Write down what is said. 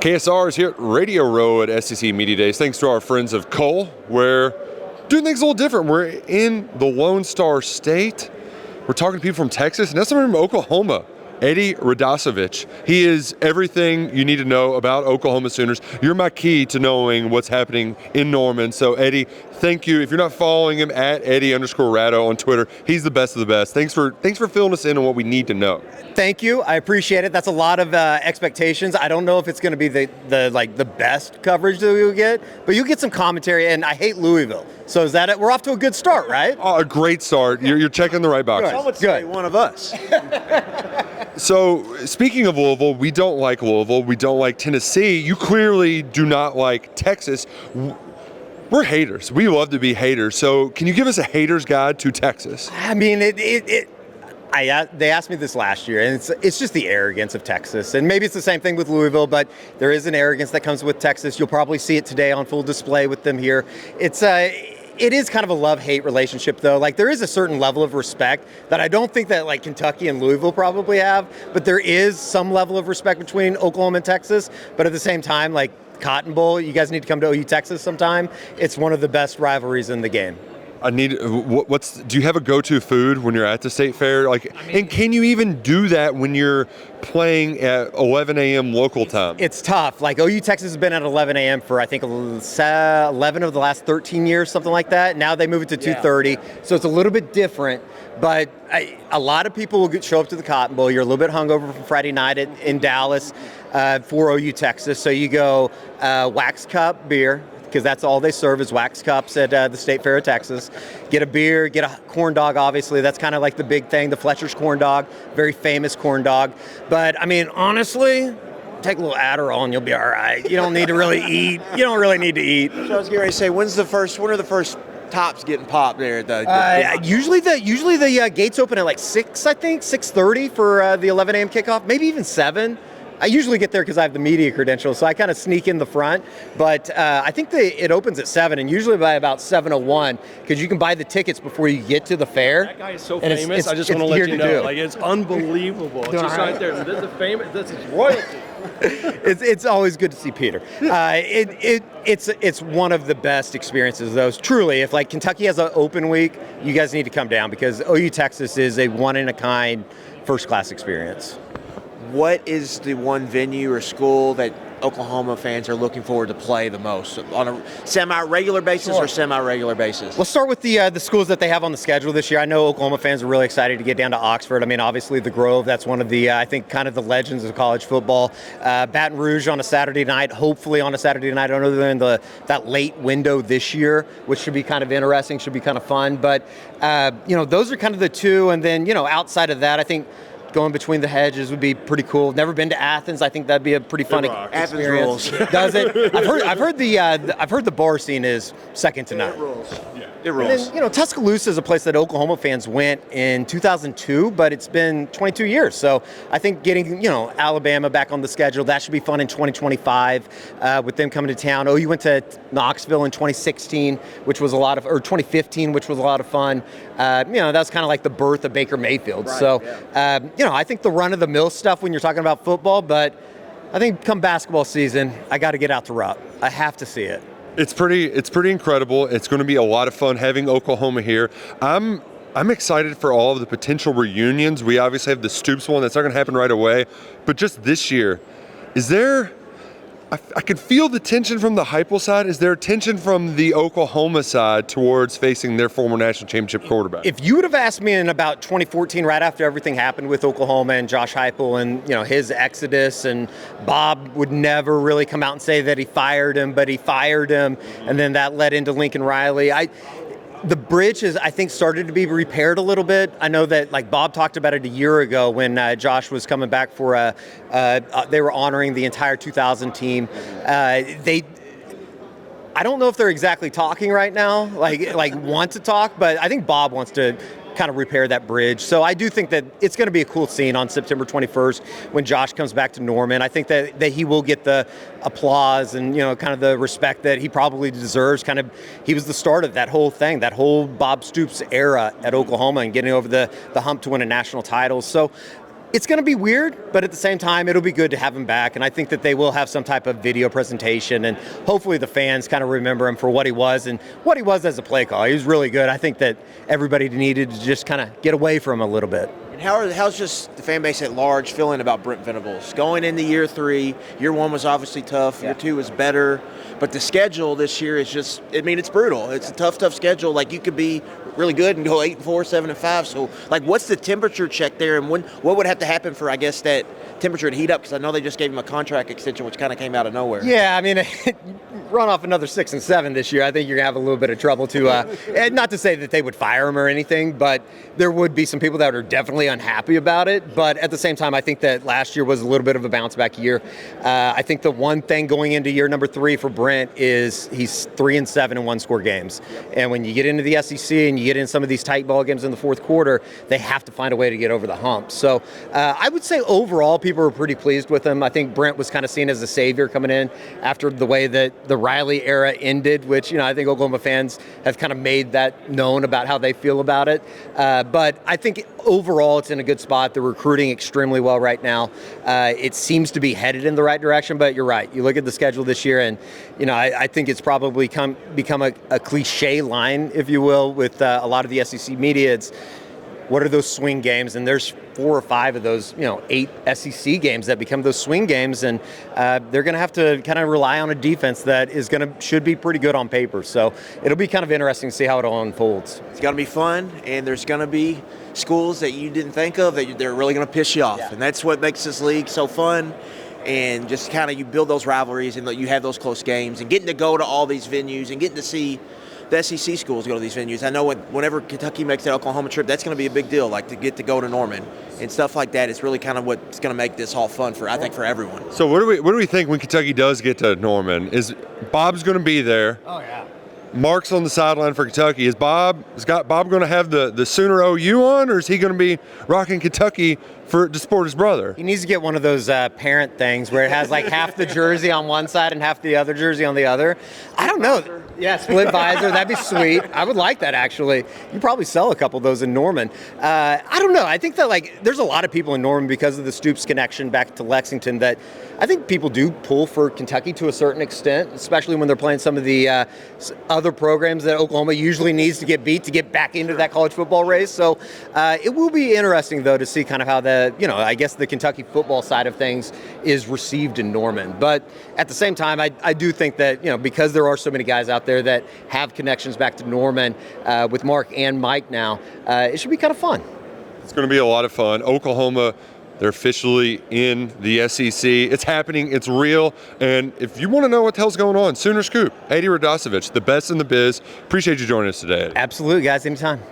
KSR is here at Radio Row at SEC Media Days. Thanks to our friends of Cole. We're doing things a little different. We're in the Lone Star State. We're talking to people from Texas, and that's someone from Oklahoma, Eddie Radosevich. He is everything you need to know about Oklahoma Sooners. You're my key to knowing what's happening in Norman. So, Eddie, thank you. If you're not following him, at Eddie_Rado on Twitter, he's the best of the best. Thanks for filling us in on what we need to know. Thank you. I appreciate it. That's a lot of expectations. I don't know if it's going to be the best coverage that we'll get, but you get some commentary. And I hate Louisville, so is that it? We're off to a good start, right? Oh, a great start. You're checking the right box. Some would say one of us. So, speaking of Louisville, we don't like Louisville. We don't like Tennessee. You clearly do not like Texas. We're haters. We love to be haters. So, can you give us a hater's guide to Texas? I mean, they asked me this last year, and it's just the arrogance of Texas. And maybe it's the same thing with Louisville, but there is an arrogance that comes with Texas. You'll probably see it today on full display with them here. It is kind of a love-hate relationship, though. Like, there is a certain level of respect that I don't think that, like, Kentucky and Louisville probably have, but there is some level of respect between Oklahoma and Texas. But at the same time, like, Cotton Bowl, you guys need to come to OU Texas sometime. It's one of the best rivalries in the game. Do you have a go-to food when you're at the state fair? And can you even do that when you're playing at 11 a.m. local time? It's tough. Like, OU Texas has been at 11 a.m. for, I think, 11 of the last 13 years, something like that. Now they move it to 2:30, so it's a little bit different. But a lot of people will show up to the Cotton Bowl. You're a little bit hungover from Friday night in Dallas for OU Texas. So you go wax cup beer, because that's all they serve is wax cups at the State Fair of Texas. Get a beer, get a corn dog, obviously. That's kind of like the big thing, the Fletcher's corn dog, very famous corn dog. But, I mean, honestly, take a little Adderall and you'll be all right. You don't need to really eat. You don't really need to eat. So I was getting ready to say, when are the first tops getting popped there at the usually the gates open at like 6, I think, 6:30 for the 11 a.m. kickoff, maybe even 7. I usually get there because I have the media credentials, so I kind of sneak in the front. But I think it opens at 7, and usually by about 7:01, because you can buy the tickets before you get to the fair. That guy is so famous. I just want to let you know, like, it's unbelievable. It's just right there. This is famous. This is royalty. It's always good to see Peter. It's one of the best experiences, though. Truly, if like Kentucky has an open week, you guys need to come down because OU Texas is a one-in-a-kind, first-class experience. What is the one venue or school that Oklahoma fans are looking forward to play the most on a semi-regular basis or semi-regular basis? Let's start with the schools that they have on the schedule this year. I know Oklahoma fans are really excited to get down to Oxford. I mean, obviously the Grove, that's one of the, I think, kind of the legends of college football. Baton Rouge on a Saturday night, hopefully on a Saturday night, other than that late window this year, which should be kind of interesting, should be kind of fun. But, those are kind of the two. And then, outside of that, I think going between the hedges would be pretty cool. Never been to Athens. I think that'd be a pretty fun experience. Does it? I've heard the bar scene is second to none. It rules. Yeah. It rules. And then, Tuscaloosa is a place that Oklahoma fans went in 2002, but it's been 22 years. So I think getting, Alabama back on the schedule, that should be fun in 2025 with them coming to town. OU went to Knoxville in 2016, or 2015, which was a lot of fun. That was kind of like the birth of Baker Mayfield. Right, so, yeah. I think the run-of-the-mill stuff when you're talking about football, but I think come basketball season, I got to get out to Rupp. I have to see it. It's pretty incredible. It's going to be a lot of fun having Oklahoma here. I'm excited for all of the potential reunions. We obviously have the Stoops one that's not going to happen right away, but just this year, is there? I can feel the tension from the Heupel side. Is there tension from the Oklahoma side towards facing their former national championship quarterback? If you would have asked me in about 2014, right after everything happened with Oklahoma and Josh Heupel and his exodus, and Bob would never really come out and say that he fired him, but he fired him, and then that led into Lincoln Riley. The bridge is, I think, started to be repaired a little bit. I know that, like, Bob talked about it a year ago when Josh was coming back for they were honoring the entire 2000 team. I don't know if they're exactly talking right now, like want to talk, but I think Bob wants to kind of repair that bridge. So I do think that it's going to be a cool scene on September 21st when Josh comes back to Norman. I think that he will get the applause and, kind of the respect that he probably deserves. He was the start of that whole thing, that whole Bob Stoops era at Oklahoma and getting over the hump to win a national title. So It's going to be weird, but at the same time, it'll be good to have him back. And I think that they will have some type of video presentation, and hopefully the fans kind of remember him for what he was and what he was as a play call. He was really good. I think that everybody needed to just kind of get away from him a little bit. And how's just the fan base at large feeling about Brent Venables? Going into year 3, year 1 was obviously tough, year 2 was better, but the schedule this year is just, I mean, it's brutal. It's a tough schedule. Like, you could be really good and go 8-4, 7-5. So, like, what's the temperature check there, and what would have to happen for, I guess, that temperature to heat up? Because I know they just gave him a contract extension, which kind of came out of nowhere. Yeah, I mean, run off another 6 and 7 this year, I think you're gonna have a little bit of trouble to. And not to say that they would fire him or anything, but there would be some people that are definitely unhappy about it. But at the same time, I think that last year was a little bit of a bounce back year. I think the one thing going into year number 3 for Brent is he's 3 and 7 in one-score games, and when you get into the SEC and you get in some of these tight ball games in the fourth quarter, they have to find a way to get over the hump. So I would say overall, people were pretty pleased with him. I think Brent was kind of seen as a savior coming in after the way that the Riley era ended, which, I think Oklahoma fans have kind of made that known about how they feel about it. But I think overall it's in a good spot. They're recruiting extremely well right now. It seems to be headed in the right direction, but you're right. You look at the schedule this year, and I think it's probably become a cliche line, if you will, with a lot of the SEC media. It's, what are those swing games? And there's 4 or 5 of those, 8 SEC games that become those swing games, and they're going to have to kind of rely on a defense that should be pretty good on paper. So it'll be kind of interesting to see how it all unfolds. It's going to be fun, and there's going to be schools that you didn't think of that they're really going to piss you off, and that's what makes this league so fun. And just kind of you build those rivalries, and you have those close games, and getting to go to all these venues and getting to see the SEC schools go to these venues. I know whenever Kentucky makes that Oklahoma trip, that's going to be a big deal, like to get to go to Norman and stuff like that. It's really kind of what's going to make this all fun for everyone. So what do we think when Kentucky does get to Norman? Is Bob's going to be there? Oh, yeah. Mark's on the sideline for Kentucky. Is Bob going to have the Sooner OU on, or is he going to be rocking Kentucky to support his brother? He needs to get one of those parent things where it has like half the jersey on one side and half the other jersey on the other. I don't know. Yeah, split visor. That'd be sweet. I would like that, actually. You probably sell a couple of those in Norman. I don't know. I think that there's a lot of people in Norman because of the Stoops connection back to Lexington that I think people do pull for Kentucky to a certain extent, especially when they're playing some of the other programs that Oklahoma usually needs to get beat to get back into that college football race. So it will be interesting, though, to see kind of how I guess the Kentucky football side of things is received in Norman. But at the same time, I do think that, because there are so many guys out there that have connections back to Norman with Mark and Mike now, it should be kind of fun. It's going to be a lot of fun. Oklahoma, they're officially in the SEC. It's happening. It's real. And if you want to know what the hell's going on, Sooner Scoop, Radosevich, the best in the biz. Appreciate you joining us today. Absolutely, guys. Anytime.